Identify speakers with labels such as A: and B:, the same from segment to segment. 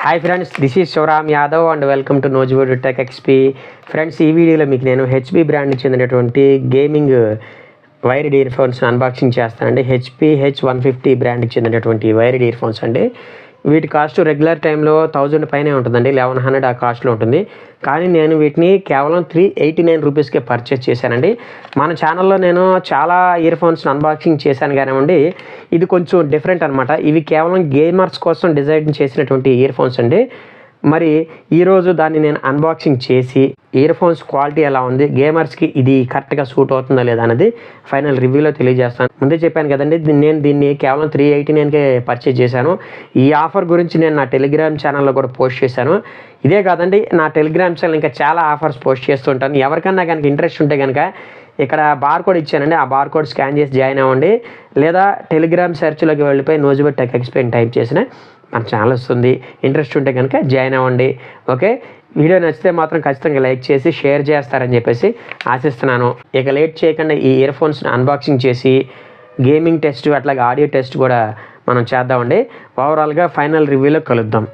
A: Hi friends, this is Shivaram Yadav and welcome to Nuzvid tech XP. Friends, ఈ వీడియోలో మీకు నేను హెచ్పి బ్రాండ్కి చెందినటువంటి gaming wired earphones unboxing చేస్తానండి. H150 బ్రాండ్కి చెందినటువంటి వైర్డ్ ఇయర్ ఫోన్స్ అండి. వీటి కాస్ట్ రెగ్యులర్ టైంలో 1000 పైనే ఉంటుందండి, 1100 ఆ కాస్ట్లో ఉంటుంది. కానీ నేను వీటిని కేవలం 389 రూపీస్కే పర్చేస్ చేశానండి. మన ఛానల్లో నేను చాలా ఇయర్ ఫోన్స్ని అన్బాక్సింగ్ చేశాను కానివ్వండి, ఇది కొంచెం డిఫరెంట్ అనమాట. ఇవి కేవలం గేమర్స్ కోసం డిజైన్ చేసినటువంటి ఇయర్ ఫోన్స్ అండి. మరి ఈరోజు దాన్ని నేను అన్బాక్సింగ్ చేసి ఇయర్ ఫోన్స్ క్వాలిటీ ఎలా ఉంది, గేమర్స్కి ఇది కరెక్ట్గా సూట్ అవుతుందా లేదా అనేది ఫైనల్ రివ్యూలో తెలియజేస్తాను. ముందే చెప్పాను కదండి, నేను దీన్ని కేవలం 389కే పర్చేజ్ చేశాను. ఈ ఆఫర్ గురించి నేను నా టెలిగ్రామ్ ఛానల్లో కూడా పోస్ట్ చేశాను. ఇదే కాదండి, నా టెలిగ్రామ్ ఛానల్ ఇంకా చాలా ఆఫర్స్ పోస్ట్ చేస్తుంటాను. ఎవరికన్నా కనుక ఇంట్రెస్ట్ ఉంటే కనుక ఇక్కడ బార్ కోడ్ ఇచ్చానండి, ఆ బార్ కోడ్ స్కాన్ చేసి జాయిన్ అవ్వండి. లేదా టెలిగ్రామ్ సెర్చ్లోకి వెళ్ళిపోయి నూజ్విడ్ టెక్ ఎక్స్పీ టైప్ చేసిన మన ఛానల్ వస్తుంది. ఇంట్రెస్ట్ ఉంటే కనుక జాయిన్ అవ్వండి. ఓకే, వీడియో నచ్చితే మాత్రం ఖచ్చితంగా లైక్ చేసి షేర్ చేస్తారని చెప్పేసి ఆశిస్తున్నాను. ఇక లేట్ చేయకుండా ఈ ఇయర్ ఫోన్స్ని అన్బాక్సింగ్ చేసి గేమింగ్ టెస్ట్ అట్లాగే ఆడియో టెస్ట్ కూడా మనం చేద్దామండి. ఓవరాల్గా ఫైనల్ రివ్యూలో కలుద్దాం.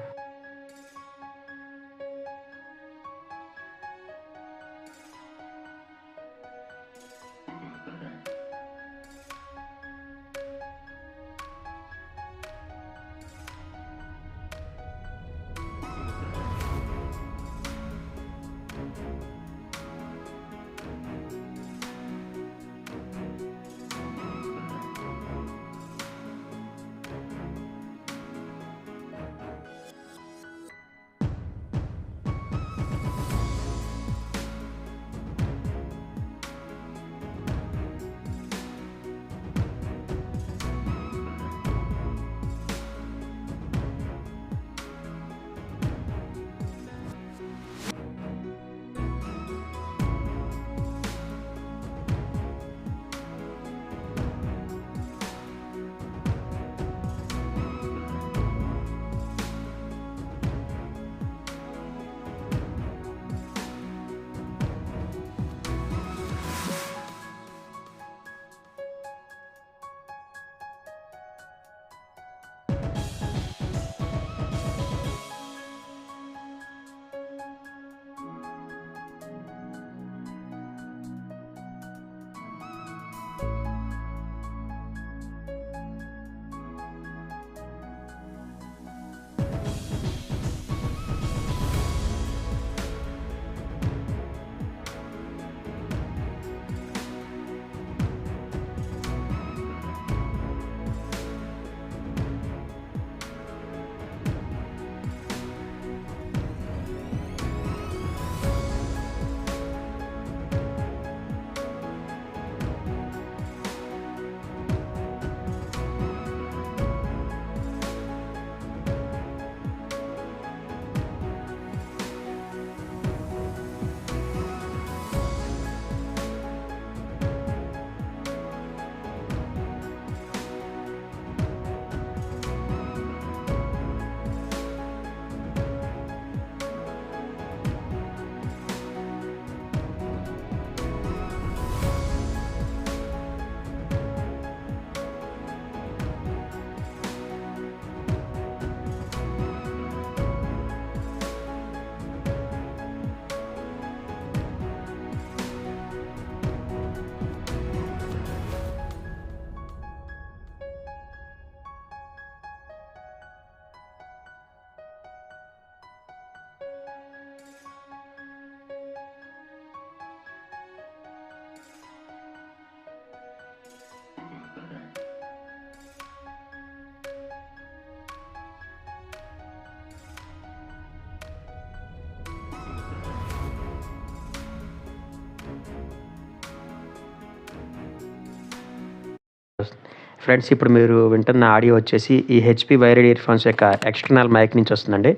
A: ఫ్రెండ్స్, ఇప్పుడు మీరు వింటున్న ఆడియో వచ్చేసి ఈ హెచ్పి వైర్డ్ ఇయర్ ఫోన్స్ యొక్క ఎక్స్టర్నల్ మైక్ నుంచి వస్తుందండి.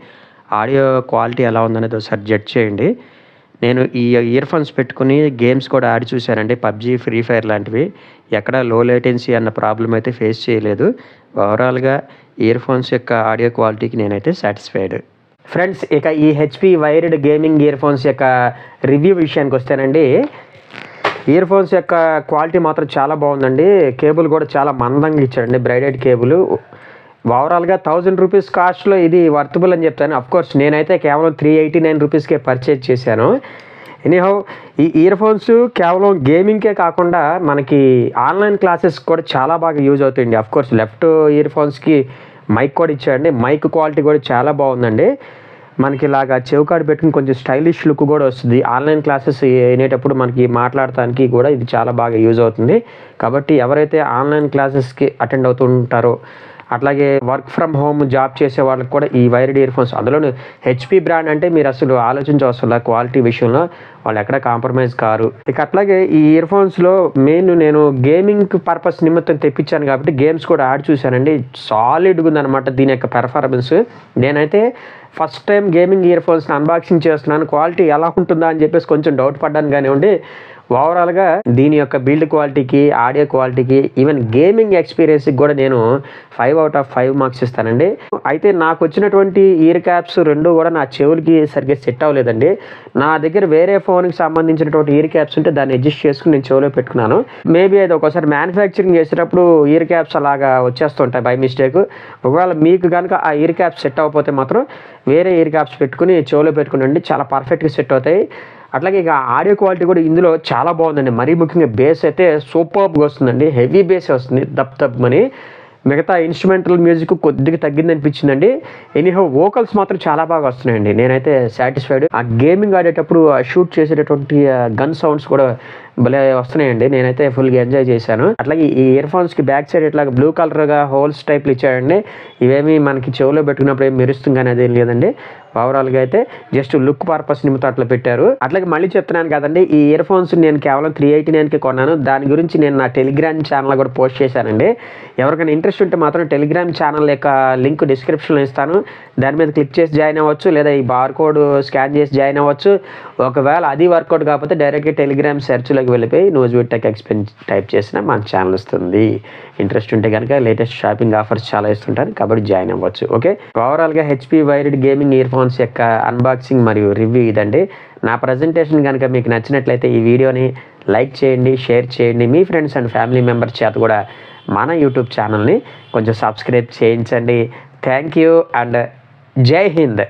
A: ఆడియో క్వాలిటీ ఎలా ఉందనేది ఒకసారి జడ్జ్ చేయండి. నేను ఈ ఇయర్ ఫోన్స్ పెట్టుకుని గేమ్స్ కూడా ఆడి చూశానండి, పబ్జీ, ఫ్రీ ఫైర్ లాంటివి. ఎక్కడ లో లేటెన్సీ అన్న ప్రాబ్లం అయితే ఫేస్ చేయలేదు. ఓవరాల్గా ఇయర్ ఫోన్స్ యొక్క ఆడియో క్వాలిటీకి నేనైతే సాటిస్ఫైడ్. ఫ్రెండ్స్, ఇక ఈ HP wired gaming ear phones యొక్క రివ్యూ విషయానికి వస్తేనండి, ఇయర్ ఫోన్స్ యొక్క క్వాలిటీ మాత్రం చాలా బాగుందండి. కేబుల్ కూడా చాలా మందంగా ఇచ్చాడండి, బ్రైడెడ్ కేబుల్. ఓవరాల్గా 1000 రూపీస్ కాస్ట్లో ఇది వర్తబుల్ అని చెప్తాను. అఫ్కోర్స్ నేనైతే కేవలం 389 రూపీస్కే పర్చేజ్ చేశాను. ఎనీహౌ ఈ ఇయర్ ఫోన్స్ కేవలం గేమింగ్కే కాకుండా మనకి ఆన్లైన్ క్లాసెస్ కూడా చాలా బాగా యూజ్ అవుతాయండి. అఫ్కోర్స్ లెఫ్ట్ ఇయర్ ఫోన్స్కి మైక్ కూడా ఇచ్చాడండి. మైక్ క్వాలిటీ కూడా చాలా బాగుందండి. మనకి ఇలాగా చెవికాడు పెట్టుకుని కొంచెం స్టైలిష్ లుక్ కూడా వస్తుంది. ఆన్లైన్ క్లాసెస్ వినేటప్పుడు మనకి మాట్లాడటానికి కూడా ఇది చాలా బాగా యూజ్ అవుతుంది. కాబట్టి ఎవరైతే ఆన్లైన్ క్లాసెస్కి అటెండ్ అవుతుంటారో అట్లాగే వర్క్ ఫ్రమ్ హోమ్ జాబ్ చేసే వాళ్ళకి కూడా ఈ వైర్డ్ ఇయర్ ఫోన్స్, అందులోనూ హెచ్పి బ్రాండ్ అంటే మీరు అసలు ఆలోచించవసరం క్వాలిటీ విషయంలో వాళ్ళు ఎక్కడ కాంప్రమైజ్ కారు. ఇక అట్లాగే ఈ ఇయర్ ఫోన్స్లో మెయిన్ నేను గేమింగ్ పర్పస్ నిమిత్తం తెప్పించాను కాబట్టి గేమ్స్ కూడా ఆడి చూశానండి. సాలిడ్గా ఉందన్నమాట దీని యొక్క పెర్ఫార్మెన్స్. నేనైతే ఫస్ట్ టైం గేమింగ్ ఇయర్ ఫోన్స్ని అన్బాక్సింగ్ చేస్తున్నాను. క్వాలిటీ ఎలా ఉంటుందా అని చెప్పేసి కొంచెం డౌట్ పడ్డాను కానివ్వండి. ఓవరాల్గా దీని యొక్క బిల్డ్ క్వాలిటీకి, ఆడియో క్వాలిటీకి, ఈవెన్ గేమింగ్ ఎక్స్పీరియన్స్కి కూడా నేను 5 out of 5 మార్క్స్ ఇస్తానండి. అయితే నాకు వచ్చినటువంటి ఇయర్ క్యాప్స్ 2 కూడా నా చెవులకి సరిగ్గా సెట్ అవ్వలేదండి. నా దగ్గర వేరే ఫోన్కి సంబంధించినటువంటి ఇయర్ క్యాప్స్ ఉంటే దాన్ని అడ్జస్ట్ చేసుకుని నేను చెవిలో పెట్టుకున్నాను. మేబీ అది ఒకసారి మ్యానుఫ్యాక్చరింగ్ చేసేటప్పుడు ఇయర్ క్యాప్స్ అలాగా వచ్చేస్తుంటాయి బై మిస్టేక్. ఒకవేళ మీకు కనుక ఆ ఇయర్ క్యాప్స్ సెట్ అవ్వకపోతే మాత్రం వేరే ఇయర్ క్యాప్స్ పెట్టుకుని చెవిలో పెట్టుకునండి, చాలా పర్ఫెక్ట్గా సెట్ అవుతాయి. అట్లాగే ఇక ఆడియో క్వాలిటీ కూడా ఇందులో చాలా బాగుందండి. మరీ ముఖ్యంగా బేస్ అయితే సూపర్గా వస్తుందండి. హెవీ బేస్ వస్తుంది దప్ అని. మిగతా ఇన్స్ట్రుమెంటల్ మ్యూజిక్ కొద్దిగా తగ్గింది అనిపించిందండి. ఎనీహౌ వోకల్స్ మాత్రం చాలా బాగా వస్తున్నాయండి. నేనైతే సాటిస్ఫైడ్. ఆ గేమింగ్ ఆడేటప్పుడు షూట్ చేసేటటువంటి గన్ సౌండ్స్ కూడా భలే వస్తున్నాయండి. నేనైతే ఫుల్గా ఎంజాయ్ చేశాను. అట్లాగే ఈ ఇయర్ ఫోన్స్కి బ్యాక్ సైడ్ ఇట్లా బ్లూ కలర్గా హోల్స్ టైప్లు ఇచ్చాడండి. ఇవేమి మనకి చెవులో పెట్టుకున్నప్పుడు ఏమి మెరుస్తుంది కానీ అదేం లేదండి. ఓవరాల్గా అయితే జస్ట్ లుక్ పర్పస్ నిమిత్తం అట్లా పెట్టారు. అట్లాగే మళ్ళీ చెప్తున్నాను కదండి, ఈ ఇయర్ ఫోన్స్ నేను కేవలం 389కి కొన్నాను. దాని గురించి నేను నా టెలిగ్రామ్ ఛానల్ కూడా పోస్ట్ చేశానండి. ఎవరికైనా ఇంట్రెస్ట్ ఉంటే మాత్రం టెలిగ్రామ్ ఛానల్ యొక్క లింక్ డిస్క్రిప్షన్లో ఇస్తాను. దాని మీద క్లిక్ చేసి జాయిన్ అవ్వచ్చు, లేదా ఈ బార్ కోడ్ స్కాన్ చేసి జాయిన్ అవ్వచ్చు. ఒకవేళ అది వర్కౌట్ కాకపోతే డైరెక్ట్గా టెలిగ్రామ్ సెర్చ్లోకి వెళ్ళిపోయి నూజ్విడ్ టెక్ ఎక్స్పెన్స్ టైప్ చేసినా మన ఛానల్ వస్తుంది. ఇంట్రెస్ట్ ఉంటే కనుక లేటెస్ట్ షాపింగ్ ఆఫర్స్ చాలా ఇస్తుంటాను కాబట్టి జాయిన్ అవ్వచ్చు. ఓకే, ఓవరాల్గా HP wired gaming ear phones యొక్క అన్బాక్సింగ్ మరియు రివ్యూ ఇదండి. నా ప్రజెంటేషన్ కనుక మీకు నచ్చినట్లయితే ఈ వీడియోని లైక్ చేయండి, షేర్ చేయండి. మీ ఫ్రెండ్స్ అండ్ ఫ్యామిలీ మెంబర్స్ చేత కూడా మన యూట్యూబ్ ఛానల్ని కొంచెం సబ్స్క్రైబ్ చేయించండి. థ్యాంక్ యూ అండ్ జై హింద్.